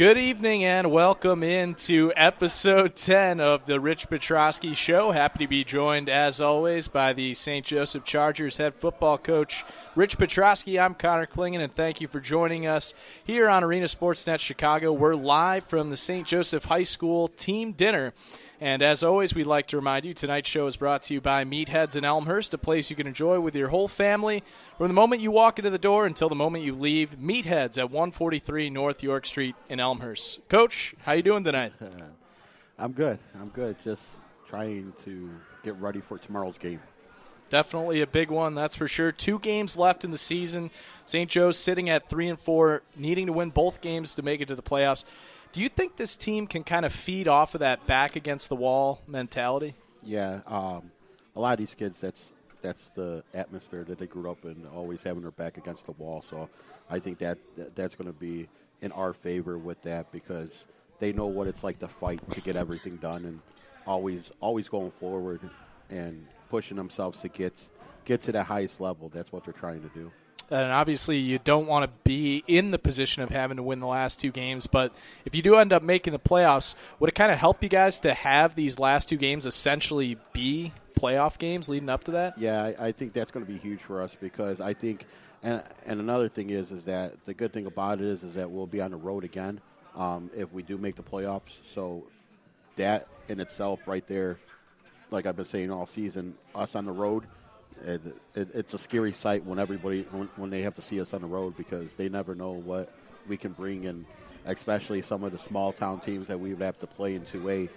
Good evening and welcome into episode 10 of the Rich Petroski Show. Happy to be joined, as always, by the St. Joseph Chargers head football coach, Rich Petroski. I'm Connor Klingen, and thank you for joining us here on Arena Sportsnet Chicago. We're live from the St. Joseph High School team dinner. And as always, we'd like to remind you, tonight's show is brought to you by Meatheads in Elmhurst, a place you can enjoy with your whole family from the moment you walk into the door until the moment you leave. Meatheads at 143 North York Street in Elmhurst. Coach, how you doing tonight? I'm good. Just trying to get ready for tomorrow's game. Definitely a big one, that's for sure. 2 games left in the season. St. Joe's sitting at 3-4, needing to win both games to make it to the playoffs. Do you think this team can kind of feed off of that back-against-the-wall mentality? Yeah, a lot of these kids, that's the atmosphere that they grew up in, always having their back against the wall. So I think that's going to be in our favor with that because they know what it's like to fight to get everything done and always going forward and pushing themselves to get to the highest level. That's what they're trying to do. And obviously you don't want to be in the position of having to win the last 2 games, but if you do end up making the playoffs, would it kind of help you guys to have these last 2 games essentially be playoff games leading up to that? Yeah, I think that's going to be huge for us because I think and another thing is that the good thing about it is that we'll be on the road again if we do make the playoffs. So that in itself right there, like I've been saying all season, us on the road, it's a scary sight when they have to see us on the road because they never know what we can bring, and especially some of the small town teams that we would have to play in 2A.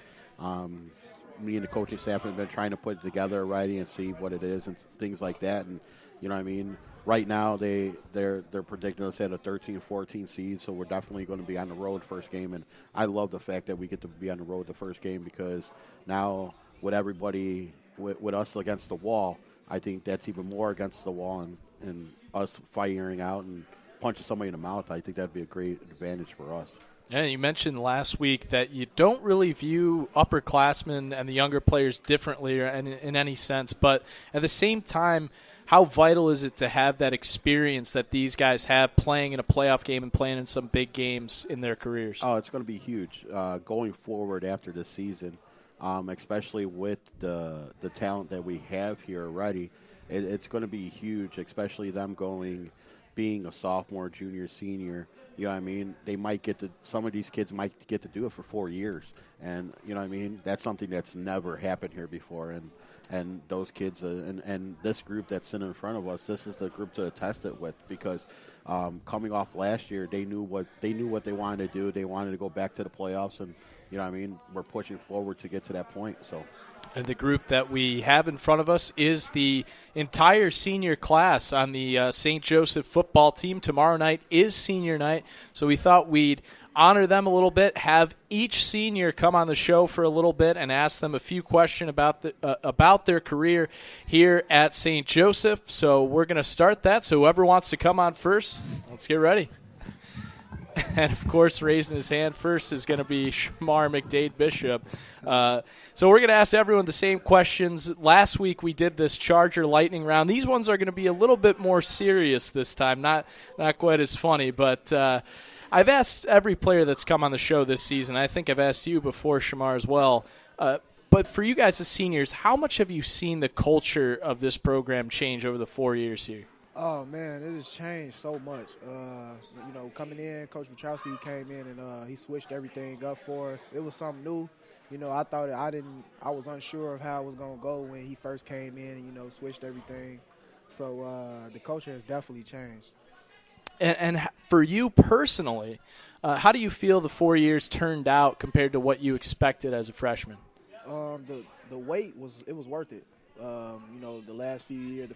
Me and the coaching staff have been trying to put it together already and see what it is and things like that. And you know what I mean? Right now they're predicting us at a 13-14 seed, so we're definitely going to be on the road first game. And I love the fact that we get to be on the road the first game because now with everybody with us against the wall, I think that's even more against the wall and us firing out and punching somebody in the mouth. I think that'd be a great advantage for us. And you mentioned last week that you don't really view upperclassmen and the younger players differently or in any sense, but at the same time, how vital is it to have that experience that these guys have playing in a playoff game and playing in some big games in their careers? Oh, it's going to be huge going forward after this season. Especially with the talent that we have here already, it's going to be huge, especially them being a sophomore, junior, senior. You know what I mean? Some of these kids might get to do it for 4 years. And, you know what I mean? That's something that's never happened here before. And those kids and this group that's sitting in front of us, this is the group to attest it with because coming off last year, they knew what they wanted to do. They wanted to go back to the playoffs, and you know what I mean? We're pushing forward to get to that point. And the group that we have in front of us is the entire senior class on the St. Joseph football team. Tomorrow night is senior night, so we thought we'd honor them a little bit, have each senior come on the show for a little bit and ask them a few questions about their career here at St. Joseph. So we're going to start that. So whoever wants to come on first, let's get ready. And, of course, raising his hand first is going to be Shamar McDade Bishop. So we're going to ask everyone the same questions. Last week we did this Charger lightning round. These ones are going to be a little bit more serious this time, not quite as funny. But I've asked every player that's come on the show this season. I think I've asked you before, Shamar, as well. But for you guys as seniors, how much have you seen the culture of this program change over the 4 years here? Oh, man, it has changed so much. Coming in, Coach Petroski came in and he switched everything up for us. It was something new. I was unsure of how it was going to go when he first came in and, switched everything. So the culture has definitely changed. And for you personally, how do you feel the 4 years turned out compared to what you expected as a freshman? The wait was worth it. The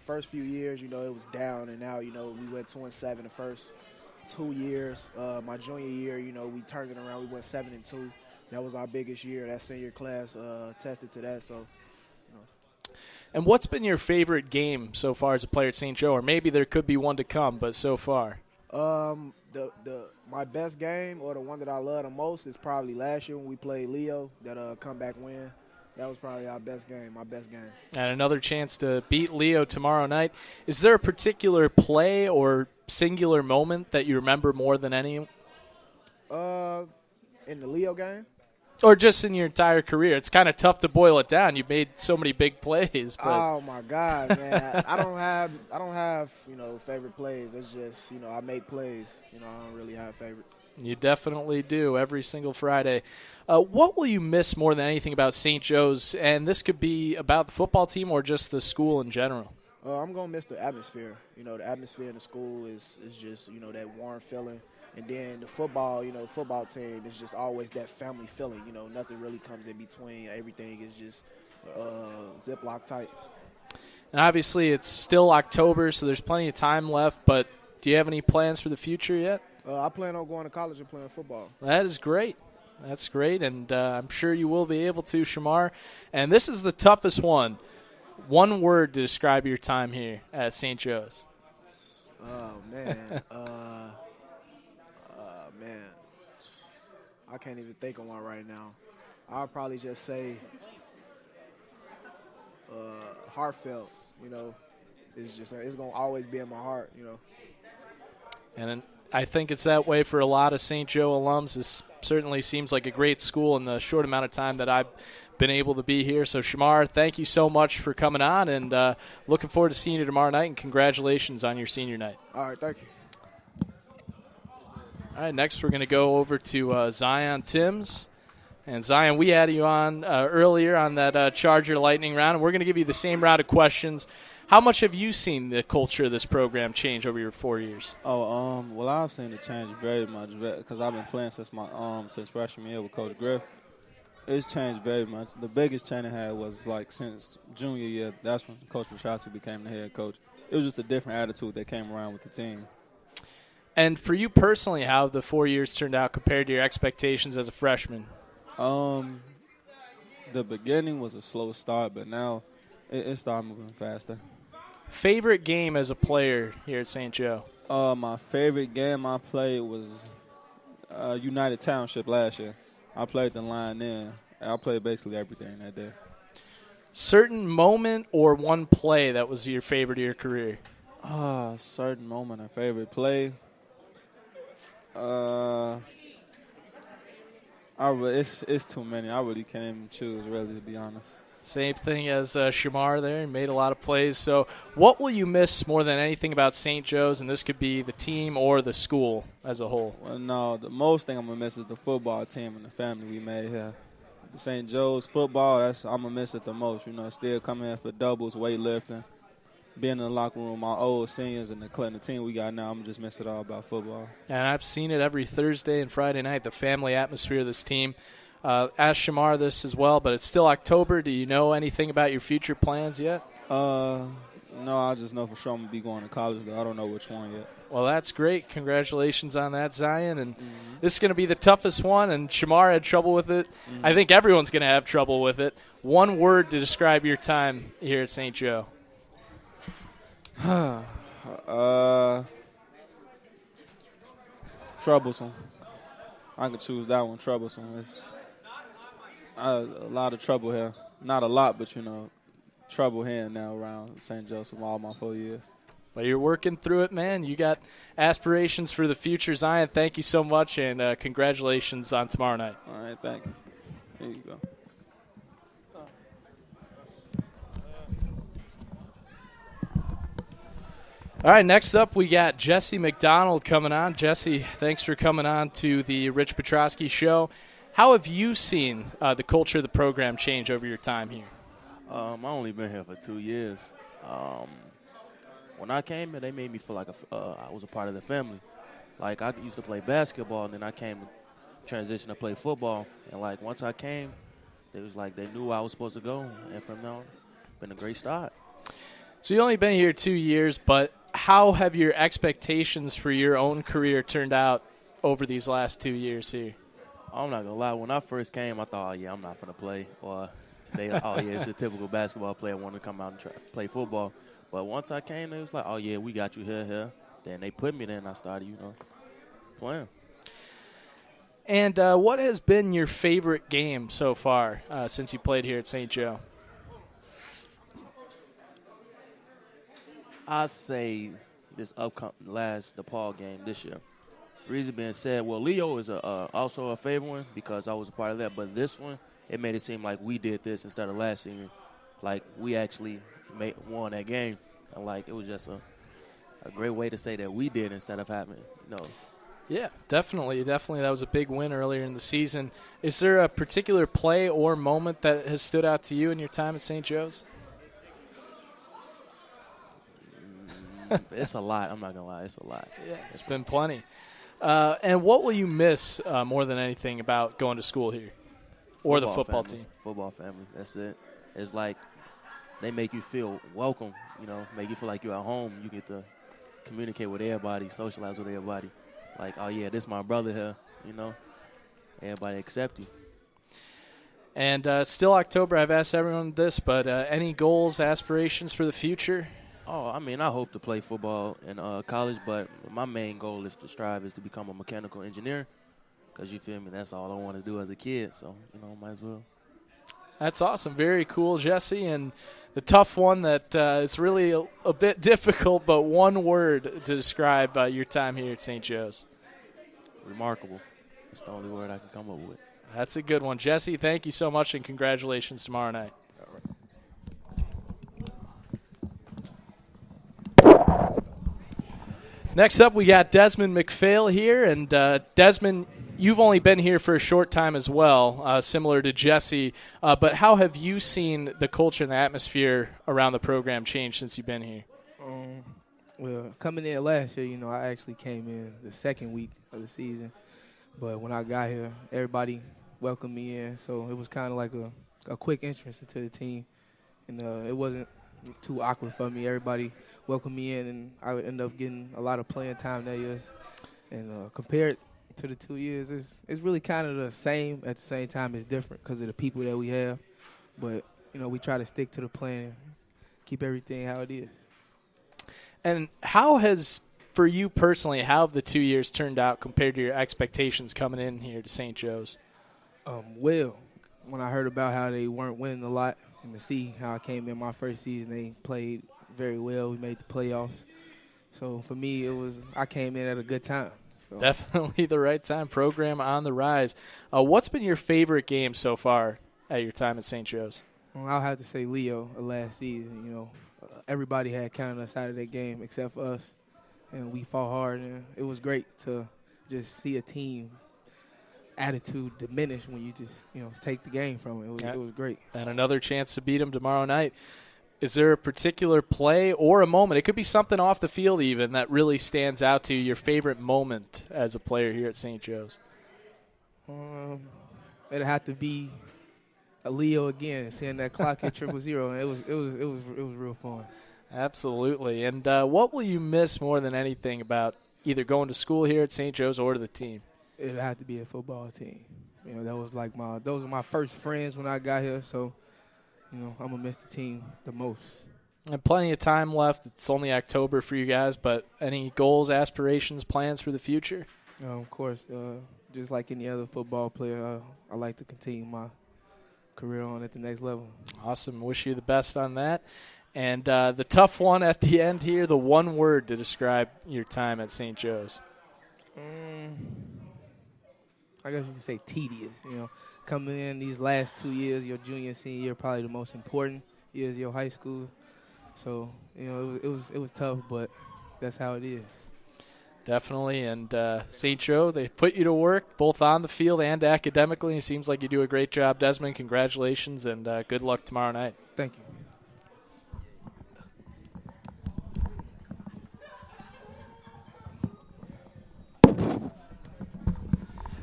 first few years, it was down, and now, we went 2-7 the first 2 years. My junior year, we turned it around. We went 7-2. That was our biggest year. That senior class attested to that. So, And what's been your favorite game so far as a player at St. Joe? Or maybe there could be one to come, but so far. My best game, or the one that I love the most, is probably last year when we played Leo, that comeback win. That was probably my best game. And another chance to beat Leo tomorrow night. Is there a particular play or singular moment that you remember more than any? In the Leo game? Or just in your entire career? It's kind of tough to boil it down. You made so many big plays. But. Oh my God, man! I don't have favorite plays. It's just I make plays. I don't really have favorites. You definitely do every single Friday. What will you miss more than anything about St. Joe's? And this could be about the football team or just the school in general. I'm gonna miss the atmosphere. The atmosphere in the school is just that warm feeling. And then the football team is just always that family feeling. Nothing really comes in between. Everything is just Ziploc tight. And obviously it's still October, so there's plenty of time left. But do you have any plans for the future yet? I plan on going to college and playing football. That is great. That's great, and I'm sure you will be able to, Shamar. And this is the toughest one. One word to describe your time here at St. Joe's. Oh, man. Man. I can't even think of one right now. I'll probably just say heartfelt, It's going to always be in my heart, And I think it's that way for a lot of St. Joe alums. This certainly seems like a great school in the short amount of time that I've been able to be here. So, Shamar, thank you so much for coming on, and looking forward to seeing you tomorrow night, and congratulations on your senior night. All right, thank you. All right, next we're going to go over to Zion Timms. And, Zion, we had you on earlier on that Charger Lightning round, and we're going to give you the same round of questions. How much have you seen the culture of this program change over your 4 years? Well, I've seen it change very much because I've been playing since freshman year with Coach Griff. It's changed very much. The biggest change it had was since junior year. That's when Coach Petroski became the head coach. It was just a different attitude that came around with the team. And for you personally, how have the 4 years turned out compared to your expectations as a freshman? The beginning was a slow start, but now it started moving faster. Favorite game as a player here at St. Joe? My favorite game I played was United Township last year. I played the line then. I played basically everything that day. Certain moment or one play that was your favorite of your career? Certain moment or favorite play. It's too many. I really can't even choose, really, to be honest. Same thing as Shamar there. He made a lot of plays. So what will you miss more than anything about St. Joe's? And this could be the team or the school as a whole. Well, no, the most thing I'm going to miss is the football team and the family we made here. The St. Joe's football, I'm going to miss it the most. Still coming here for doubles, weightlifting, being in the locker room, my old seniors and the team we got now, I'm just miss it all about football. And I've seen it every Thursday and Friday night, the family atmosphere of this team. Ask Shamar this as well, but it's still October. Do you know anything about your future plans yet? No, I just know for sure I'm going to be going to college, though. I don't know which one yet. Well, that's great. Congratulations on that, Zion. And this is going to be the toughest one, and Shamar had trouble with it. I think everyone's going to have trouble with it. One word to describe your time here at St. Joe. Troublesome. I could choose that one, troublesome. It's a lot of trouble here. Not a lot, but, trouble here and now around St. Joseph all my 4 years. But you're working through it, man. You got aspirations for the future. Zion, thank you so much, and congratulations on tomorrow night. All right, thank you. Here you go. All right, next up we got Jesse McDonald coming on. Jesse, thanks for coming on to the Rich Petroski Show. How have you seen the culture of the program change over your time here? I've only been here for 2 years. When I came here, they made me feel like I was a part of the family. Like, I used to play basketball, and then I came to transition to play football. And, once I came, they was like they knew where I was supposed to go. And from now on, it's been a great start. So you only been here 2 years, but how have your expectations for your own career turned out over these last 2 years here? I'm not going to lie. When I first came, I thought, I'm not going to play. Or, it's a typical basketball player wanting to come out and play football. But once I came, they was like, we got you here. Then they put me there, and I started, playing. And what has been your favorite game so far since you played here at St. Joe? I say this upcoming DePaul game this year. Reason being said, well, Leo is also a favorite one because I was a part of that. But this one, it made it seem like we did this instead of last seniors. Like, we actually won that game. And, like, it was just a great way to say that we did instead of having, Yeah, definitely. That was a big win earlier in the season. Is there a particular play or moment that has stood out to you in your time at St. Joe's? It's a lot. I'm not going to lie. It's a lot. Yeah, it's been plenty. And what will you miss more than anything about going to school here or the football team? Football family. That's it. It's like they make you feel welcome, make you feel like you're at home. You get to communicate with everybody, socialize with everybody. Like, oh, yeah, this is my brother here, Everybody accept you. And still October, I've asked everyone this, but any goals, aspirations for the future? Oh, I mean, I hope to play football in college, but my main goal is to become a mechanical engineer because, you feel me, that's all I want to do as a kid. So, might as well. That's awesome. Very cool, Jesse. And the tough one that is really a bit difficult, but one word to describe your time here at St. Joe's. Remarkable. That's the only word I can come up with. That's a good one. Jesse, thank you so much, and congratulations tomorrow night. Next up, we got Desmond McPhail here. And, Desmond, you've only been here for a short time as well, similar to Jesse. But how have you seen the culture and the atmosphere around the program change since you've been here? Well, coming in last year, I actually came in the second week of the season. But when I got here, everybody welcomed me in. So it was kind of like a quick entrance into the team. And it wasn't too awkward for me. Everybody welcomed me in, and I ended up getting a lot of playing time that year. And compared to the 2 years, it's really kind of the same. At the same time, it's different because of the people that we have. But, we try to stick to the plan and keep everything how it is. And how has, for you personally, how have the 2 years turned out compared to your expectations coming in here to St. Joe's? Well, when I heard about how they weren't winning a lot and to see how I came in my first season, they played very well. We made the playoffs. So for me, I came in at a good time. So. Definitely the right time. Program on the rise. What's been your favorite game so far at your time at St. Joe's? Well, I'll have to say Leo last season. Everybody had counted us out of that game except for us, and we fought hard. And it was great to just see a team attitude diminish when you just take the game from it. It was great. And another chance to beat them tomorrow night. Is there a particular play or a moment? It could be something off the field even that really stands out to you, your favorite moment as a player here at St. Joe's? It'd have to be a Leo again, seeing that clock hit 000. It was real fun. Absolutely. And what will you miss more than anything about either going to school here at St. Joe's or to the team? It'd have to be a football team. Those were my first friends when I got here, so I'm going to miss the team the most. And plenty of time left. It's only October for you guys, but any goals, aspirations, plans for the future? Of course, just like any other football player, I like to continue my career on at the next level. Awesome. Wish you the best on that. And the tough one at the end here, the one word to describe your time at St. Joe's. I guess you could say tedious. Coming in these last 2 years, your junior and senior year, probably the most important years of your high school. So, it was tough, but that's how it is. Definitely. And St. Joe, they put you to work both on the field and academically. It seems like you do a great job, Desmond. Congratulations, and good luck tomorrow night. Thank you.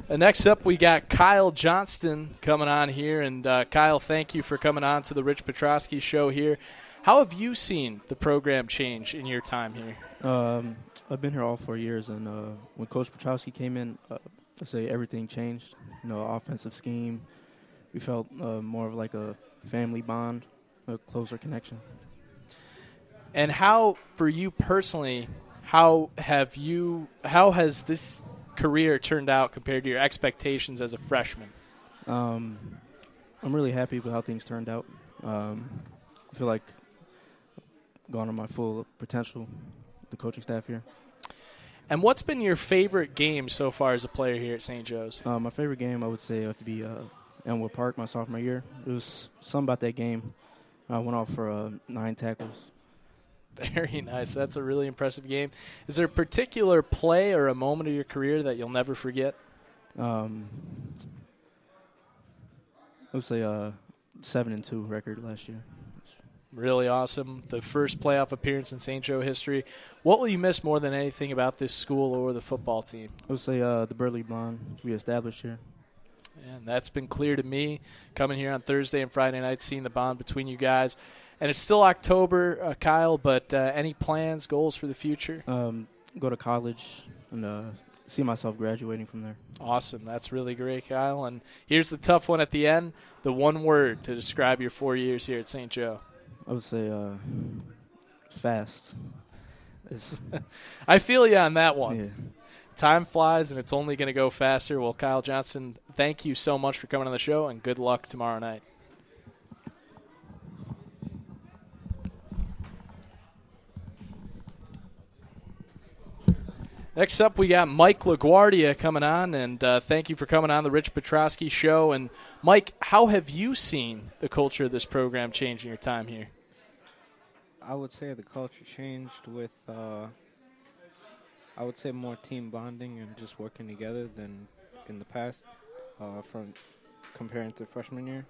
Next up, we got Kyle Johnston coming on here. And, Kyle, thank you for coming on to the Rich Petroski show here. How have you seen the program change in your time here? I've been here all 4 years, and when Coach Petroski came in, I'd say everything changed. Offensive scheme. We felt more of like a family bond, a closer connection. And how, for you personally, how has this career turned out compared to your expectations as a freshman? I'm really happy with how things turned out. I feel like I've gone to my full potential, the coaching staff here. And what's been your favorite game so far as a player here at St. Joe's? My favorite game, I would say, have to be Elmwood Park, my sophomore year. It was something about that game. I went off for 9 tackles. Very nice. That's a really impressive game. Is there a particular play or a moment of your career that you'll never forget? I would say 7-2 record last year. Really awesome. The first playoff appearance in St. Joe history. What will you miss more than anything about this school or the football team? I would say the Burley bond we established here. And that's been clear to me coming here on Thursday and Friday night, seeing the bond between you guys. And it's still October, Kyle, but any plans, goals for the future? Go to college and see myself graduating from there. Awesome. That's really great, Kyle. And here's the tough one at the end, the one word to describe your 4 years here at St. Joe. I would say fast. I feel you on that one. Yeah. Time flies, and it's only going to go faster. Well, Kyle Johnson, thank you so much for coming on the show, and good luck tomorrow night. Next up, we got Mike LaGuardia coming on, and thank you for coming on the Rich Petroski Show. And, Mike, how have you seen the culture of this program change in your time here? I would say the culture changed with, I would say, more team bonding and just working together than in the past from comparing to freshman year.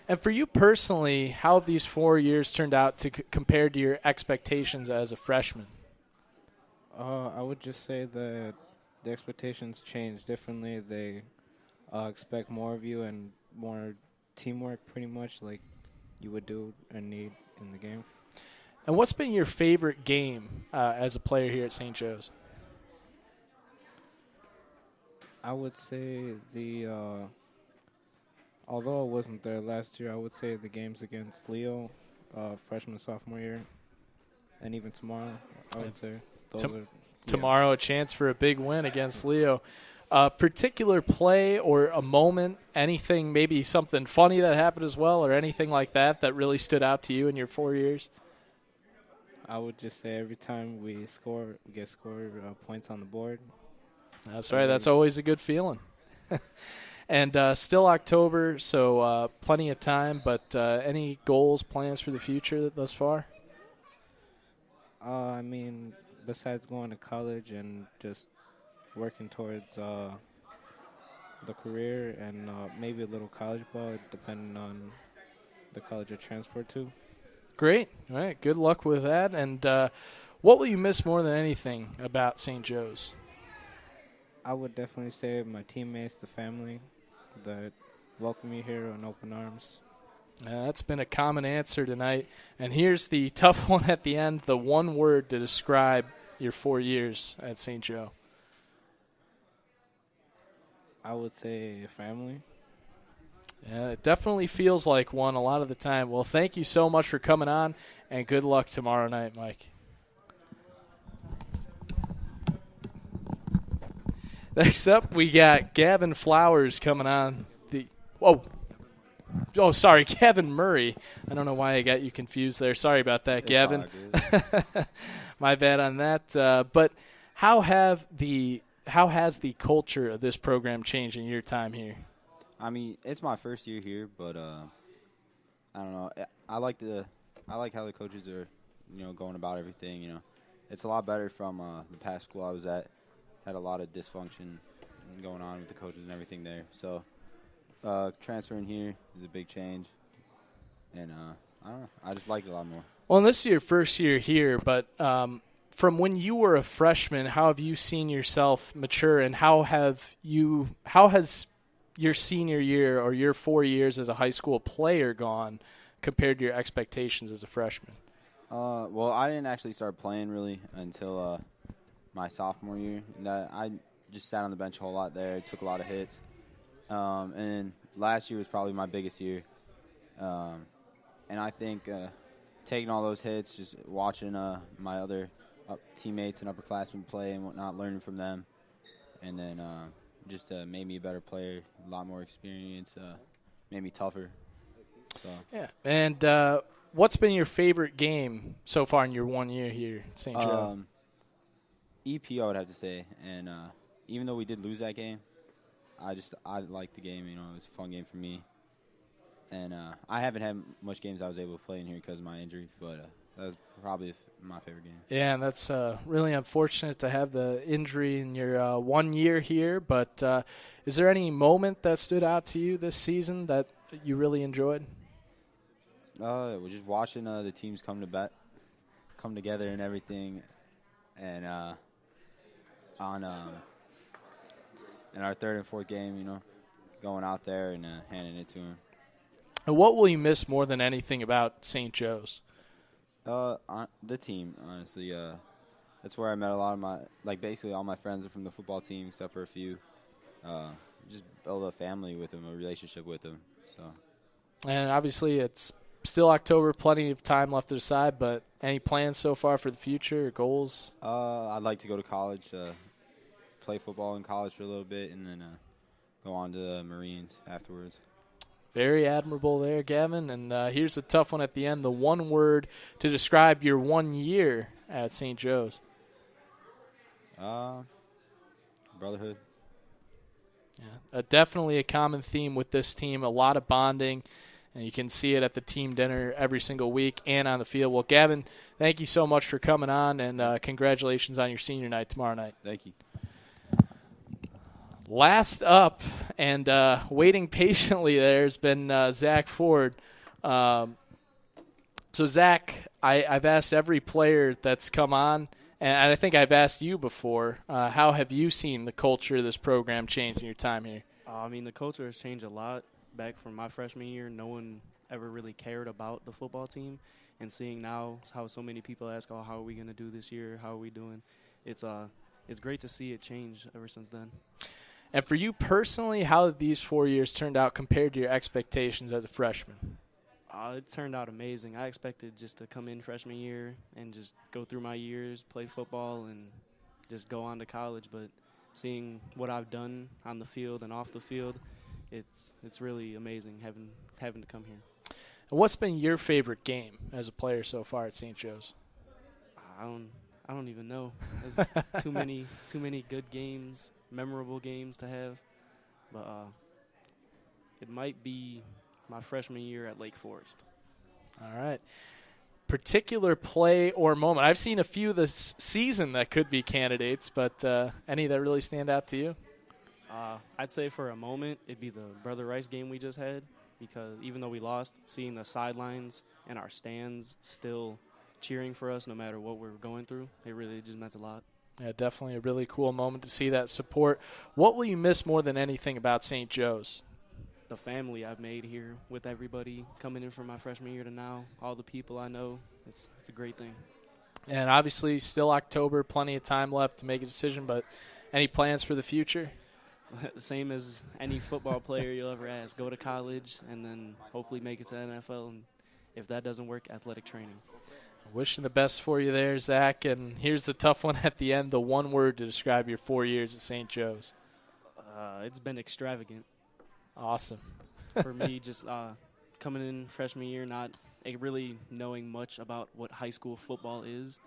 And for you personally, how have these 4 years turned out to compared to your expectations as a freshman? I would just say that the expectations change differently. They expect more of you and more teamwork pretty much like you would do and need in the game. And what's been your favorite game as a player here at St. Joe's? I would say although I wasn't there last year, I would say the games against Leo, freshman, sophomore year, and even tomorrow, I would say. Tomorrow, a chance for a big win against Leo. A particular play or a moment, anything, maybe something funny that happened as well, or anything like that that really stood out to you in your 4 years? I would just say every time we get scored points on the board. That's right. That's always a good feeling. And still October, so plenty of time, but any goals, plans for the future thus far? I mean, besides going to college and just working towards the career and maybe a little college ball, depending on the college I transfer to. Great. All right. Good luck with that. And what will you miss more than anything about St. Joe's? I would definitely say my teammates, the family that welcome me here on open arms. That's been a common answer tonight. And here's the tough one at the end, the one word to describe your 4 years at St. Joe. I would say family. Yeah, it definitely feels like one a lot of the time. Well, thank you so much for coming on, and good luck tomorrow night, Mike. Next up, we got Gavin Flowers coming on. Sorry, Gavin Murray. I don't know why I got you confused there. Sorry about that, Gavin. My bad on that. But how has the culture of this program changed in your time here? I mean, it's my first year here, but I don't know. I like how the coaches are, going about everything. It's a lot better from the past school I was at. Had a lot of dysfunction going on with the coaches and everything there. So transferring here is a big change, and I don't know. I just like it a lot more. Well, and this is your first year here, but from when you were a freshman, how have you seen yourself mature, and how has your senior year or your 4 years as a high school player gone compared to your expectations as a freshman? Well, I didn't actually start playing really until my sophomore year. I just sat on the bench a whole lot there, took a lot of hits. And last year was probably my biggest year. And I think taking all those hits, just watching my other teammates and upperclassmen play and whatnot, learning from them, and then just made me a better player, a lot more experience, made me tougher. So. Yeah. And what's been your favorite game so far in your 1 year here at St. Joe? EP, I would have to say. And even though we did lose that game, I liked the game. You know, it was a fun game for me. And I haven't had much games I was able to play in here because of my injury, but that was probably my favorite game. Yeah, and that's really unfortunate to have the injury in your 1 year here. But is there any moment that stood out to you this season that you really enjoyed? We're just watching the teams come together and everything, and in our third and fourth game, you know, going out there and handing it to them. And what will you miss more than anything about St. Joe's? The team, honestly. That's where I met a lot of basically all my friends are from the football team, except for a few. Just build a family with them, a relationship with them. So. And obviously it's still October, plenty of time left to decide, but any plans so far for the future or goals? I'd like to go to college, play football in college for a little bit, and then go on to the Marines afterwards. Very admirable there, Gavin. And here's a tough one at the end. The one word to describe your 1 year at St. Joe's. Brotherhood. Yeah, definitely a common theme with this team. A lot of bonding, and you can see it at the team dinner every single week and on the field. Well, Gavin, thank you so much for coming on, and congratulations on your senior night tomorrow night. Thank you. Last up, and waiting patiently, there's been Zach Ford. So, Zach, I've asked every player that's come on, and I think I've asked you before, how have you seen the culture of this program change in your time here? I mean, the culture has changed a lot. Back from my freshman year, no one ever really cared about the football team. And seeing now how so many people ask, oh, how are we going to do this year? How are we doing? It's great to see it change ever since then. And for you personally, how have these 4 years turned out compared to your expectations as a freshman? It turned out amazing. I expected just to come in freshman year and just go through my years, play football, and just go on to college. But seeing what I've done on the field and off the field, it's really amazing having to come here. And what's been your favorite game as a player so far at St. Joe's? I don't even know. There's too many good games, memorable games to have. But it might be my freshman year at Lake Forest. All right. Particular play or moment? I've seen a few this season that could be candidates, but any that really stand out to you? I'd say for a moment it'd be the Brother Rice game we just had, because even though we lost, seeing the sidelines and our stands still cheering for us no matter what we're going through, it really just meant a lot. Yeah, definitely a really cool moment to see that support. What will you miss more than anything about St. Joe's? The family I've made here with everybody coming in from my freshman year to now, all the people I know. It's a great thing. And obviously still October, plenty of time left to make a decision, but any plans for the future? The same as any football player you'll ever ask. Go to college and then hopefully make it to the NFL, and if that doesn't work, athletic training. Wishing the best for you there, Zach. And here's the tough one at the end, the one word to describe your 4 years at St. Joe's. It's been extravagant. Awesome. For me, just coming in freshman year, not really knowing much about what high school football is,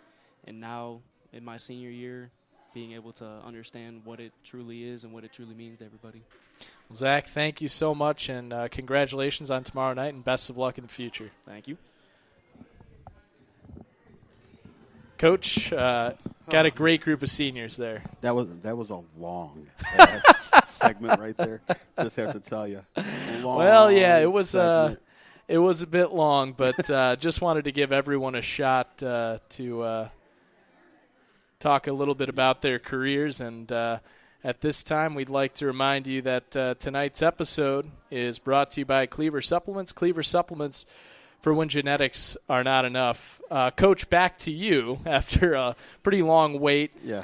and now in my senior year, being able to understand what it truly is and what it truly means to everybody. Well, Zach, thank you so much, and congratulations on tomorrow night, and best of luck in the future. Thank you. Coach, got a great group of seniors there. That was a long segment right there. Just have to tell you. Well, yeah, it was a bit long, but just wanted to give everyone a shot to talk a little bit about their careers. And at this time, we'd like to remind you that tonight's episode is brought to you by Cleaver Supplements. Cleaver Supplements for when genetics are not enough. Coach, back to you after a pretty long wait. Yeah.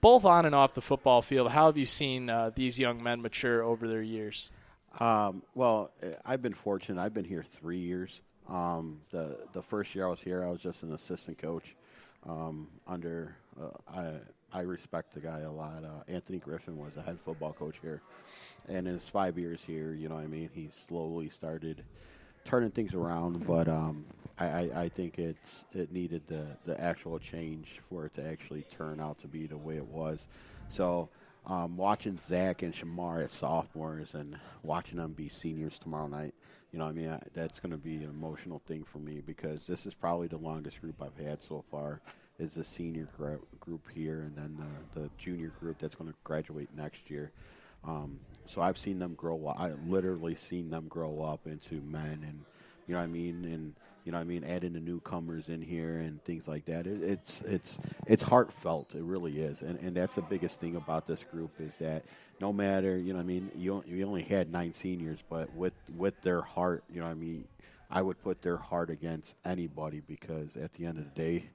Both on and off the football field, how have you seen these young men mature over their years? Well, I've been fortunate. I've been here 3 years. The first year I was here, I was just an assistant coach. I respect the guy a lot. Anthony Griffin was the head football coach here. And in his 5 years here, you know what I mean, he slowly started turning things around, but I think it needed the actual change for it to actually turn out to be the way it was. So watching Zach and Shamar as sophomores and watching them be seniors tomorrow night, you know what I mean, that's going to be an emotional thing for me because this is probably the longest group I've had so far is the senior group here and then the junior group that's going to graduate next year. So I've seen them grow up. I literally seen them grow up into men and, you know what I mean, and you know what I mean, adding the newcomers in here and things like that. It's heartfelt. It really is. And that's the biggest thing about this group is that no matter, you know what I mean, you only had 9 seniors, but with their heart, you know what I mean, I would put their heart against anybody because at the end of the day,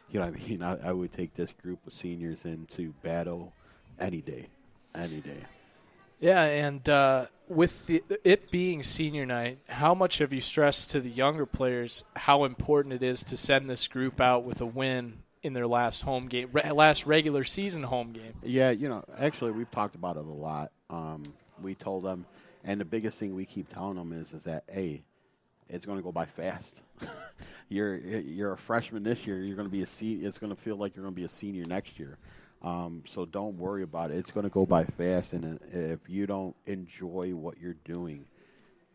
you know what I mean, I would take this group of seniors into battle any day. Any day. Yeah, and with it being senior night, how much have you stressed to the younger players how important it is to send this group out with a win in their last home game, last regular season home game? Yeah, you know, actually we've talked about it a lot. We told them, and the biggest thing we keep telling them is that, hey, it's going to go by fast. You're a freshman this year. You're going to be a senior. It's going to feel like you're going to be a senior next year. So don't worry about it. It's going to go by fast, and if you don't enjoy what you're doing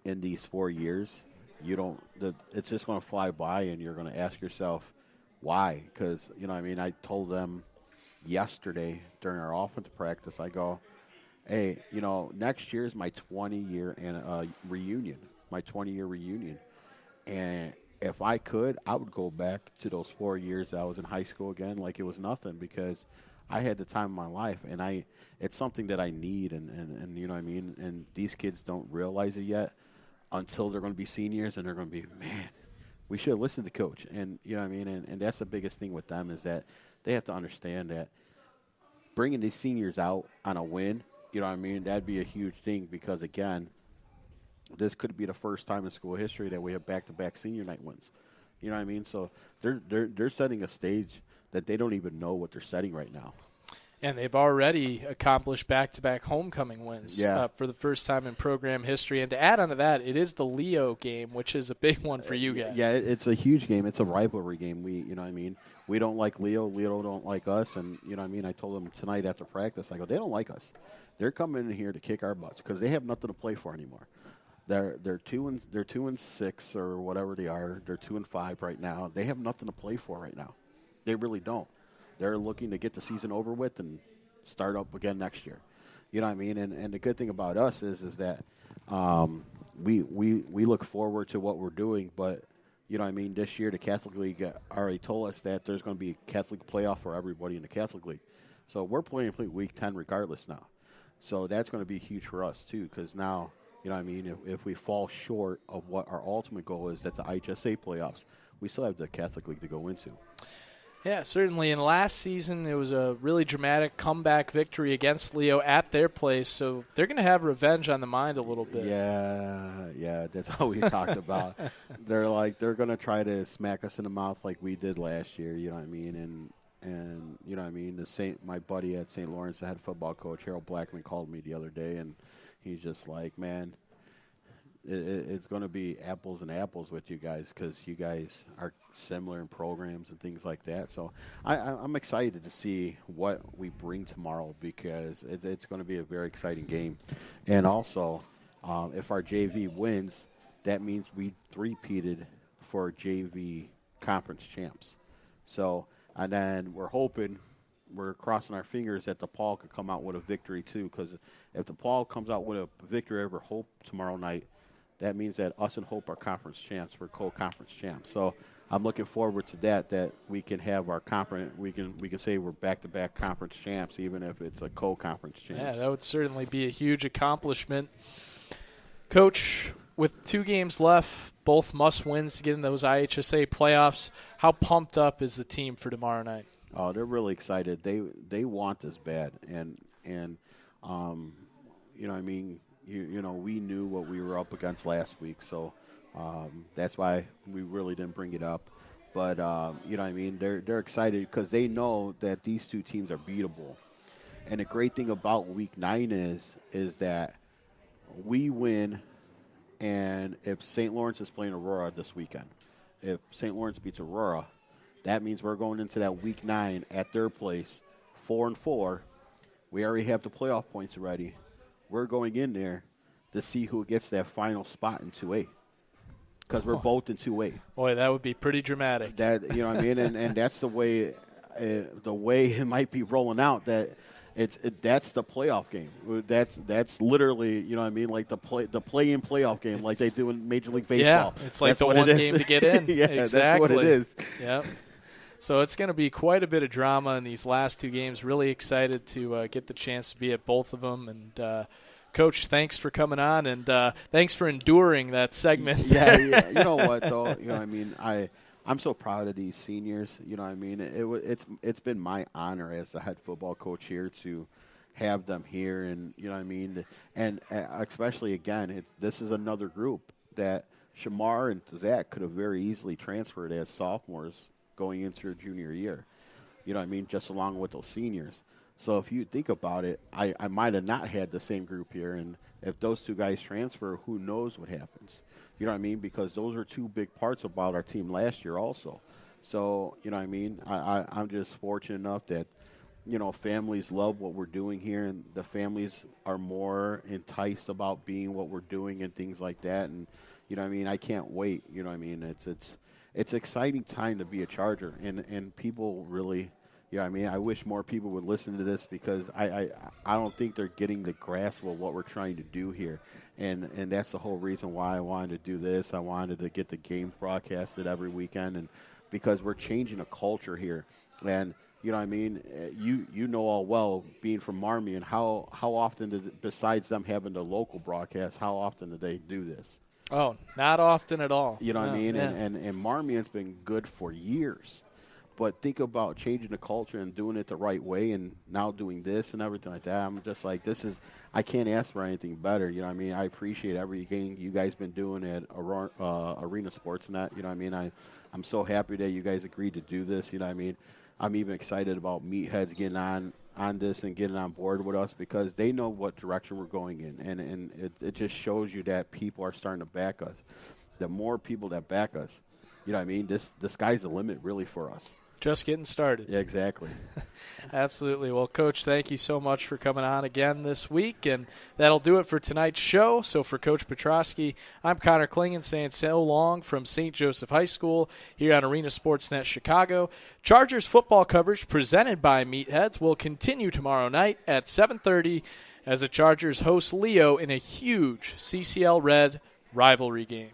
in these 4 years, it's just going to fly by, and you're going to ask yourself why. Because, you know what I mean, I told them yesterday during our offensive practice, I go, hey, you know, next year is my 20-year reunion, my 20-year reunion. And if I could, I would go back to those 4 years that I was in high school again like it was nothing because I had the time of my life, and it's something that I need, and you know what I mean? And these kids don't realize it yet until they're going to be seniors, and they're going to be, man, we should have listened to Coach. And you know what I mean? And that's the biggest thing with them is that they have to understand that bringing these seniors out on a win, you know what I mean, that'd be a huge thing because, again, this could be the first time in school history that we have back-to-back senior night wins. You know what I mean? So they're setting a stage that they don't even know what they're setting right now. And they've already accomplished back-to-back homecoming wins for the first time in program history. And to add on to that, it is the Leo game, which is a big one for you guys. Yeah, it's a huge game. It's a rivalry game. You know what I mean? We don't like Leo. Leo don't like us. And, you know what I mean? I told them tonight after practice, I go, they don't like us. They're coming in here to kick our butts because they have nothing to play for anymore. They're 2-6 or whatever they are. They're 2-5 right now. They have nothing to play for right now. They really don't. They're looking to get the season over with and start up again next year. You know what I mean? And the good thing about us is that we look forward to what we're doing. But you know what I mean? This year the Catholic League already told us that there's going to be a Catholic playoff for everybody in the Catholic League. So we're playing week 10 regardless now. So that's going to be huge for us too because now. You know what I mean? If we fall short of what our ultimate goal is, that's the IHSA playoffs, we still have the Catholic League to go into. Yeah, certainly. And last season, it was a really dramatic comeback victory against Leo at their place, so they're going to have revenge on the mind a little bit. Yeah, that's all we talked about. They're going to try to smack us in the mouth like we did last year, you know what I mean? And you know what I mean? My buddy at St. Lawrence, the head football coach, Harold Blackman, called me the other day, and he's just like, man, it's going to be apples and apples with you guys because you guys are similar in programs and things like that. So I'm excited to see what we bring tomorrow because it's going to be a very exciting game. And also, if our JV wins, that means we three-peated for JV conference champs. So, and then we're crossing our fingers that DePaul could come out with a victory too because if DePaul comes out with a victory over Hope tomorrow night, that means that us and Hope are conference champs. We're co-conference champs. So I'm looking forward to that we can have our conference. We can say we're back-to-back conference champs, even if it's a co-conference champ. Yeah, that would certainly be a huge accomplishment. Coach, with 2 games left, both must-wins to get in those IHSA playoffs, how pumped up is the team for tomorrow night? Oh, they're really excited. They want this bad, and you know what I mean. You know, we knew what we were up against last week, so that's why we really didn't bring it up. But you know what I mean. They're excited because they know that these 2 teams are beatable. And the great thing about Week 9 is that we win And if St. Lawrence is playing Aurora this weekend, if St. Lawrence beats Aurora, that means we're going into that week 9 at their place, 4-4. We already have the playoff points already. We're going in there to see who gets that final spot in 2A, because we're both in 2A. Boy, that would be pretty dramatic. That, you know what I mean, and that's the way it might be rolling out. That that's the playoff game. That's literally, you know what I mean, like the play-in playoff game, like they do in Major League Baseball. Yeah, it's like that's the one game to get in. Yeah, exactly. That's what it is. Yep. So it's going to be quite a bit of drama in these last 2 games. Really excited to get the chance to be at both of them. And, Coach, thanks for coming on, and thanks for enduring that segment. Yeah. You know what, though? You know what I mean? I'm so proud of these seniors. You know what I mean? It's been my honor as the head football coach here to have them here, and you know what I mean? And especially, again, this is another group that Shamar and Zach could have very easily transferred as sophomores going into their junior year. You know what I mean? Just along with those seniors. So if you think about it, I might have not had the same group here, and if those 2 guys transfer, who knows what happens? You know what I mean? Because those are 2 big parts about our team last year also. So, you know what I mean? I'm just fortunate enough that, you know, families love what we're doing here, and the families are more enticed about being what we're doing and things like that. And, you know what I mean? I can't wait. You know what I mean? It's an exciting time to be a Charger, and people really – you know what I mean? I wish more people would listen to this, because I don't think they're getting the grasp of what we're trying to do here. And that's the whole reason why I wanted to do this. I wanted to get the games broadcasted every weekend, and because we're changing a culture here. And, you know what I mean? You know all well, being from Marmion, how often, besides them having the local broadcast, how often do they do this? Oh, not often at all. You know what I mean? Yeah. And Marmion's been good for years. But think about changing the culture and doing it the right way, and now doing this and everything like that. I'm just like, I can't ask for anything better. You know what I mean? I appreciate everything you guys been doing at Arena Sports Net. You know what I mean? I'm so happy that you guys agreed to do this. You know what I mean? I'm even excited about Meatheads getting on this and getting on board with us, because they know what direction we're going in. And it just shows you that people are starting to back us. The more people that back us, you know what I mean? The sky's the limit really for us. Just getting started. Yeah, exactly. Absolutely. Well, Coach, thank you so much for coming on again this week, and that'll do it for tonight's show. So for Coach Petroski, I'm Connor Klingen saying so long from St. Joseph High School here on Arena Sportsnet Chicago. Chargers football coverage presented by Meatheads will continue tomorrow night at 7:30 as the Chargers host Leo in a huge CCL Red rivalry game.